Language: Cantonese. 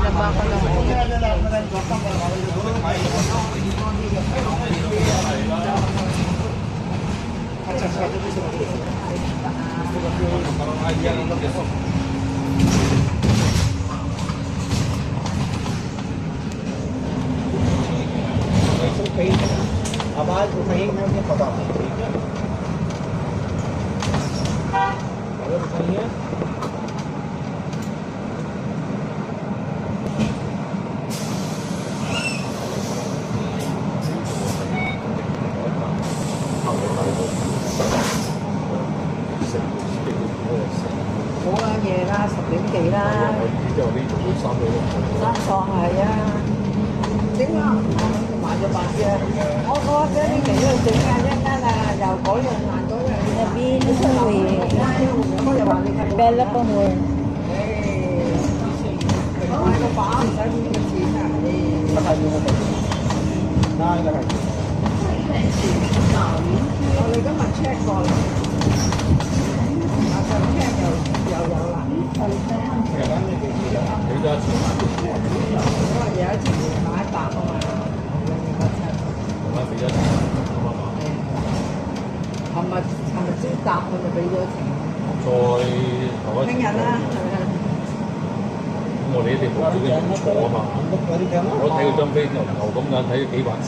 Nabaka lang ako. आवाज उठाइए मुझे पता नहीं उठाइए好啊，夜啦，10點幾啦。三檔係啊。點啊？買咗白嘅。我覺得呢期都要整間一間啊，又改又爛咗又。入邊出嚟。我又話你睇。啤粒都會。買個把唔使咁多錢啊！乜係要我哋？嗱，呢個係。我哋今日 check 過啦。上 check 又有啦。其實呢件事啊，幾多錢？因為有一次買100啊嘛。俾咗錢，係咪先答佢就俾咗錢？再聽日啦，係咪啊？咁我哋一定冇自己唔坐啊嘛。我睇佢張飛牛咁㗎，睇咗幾百次。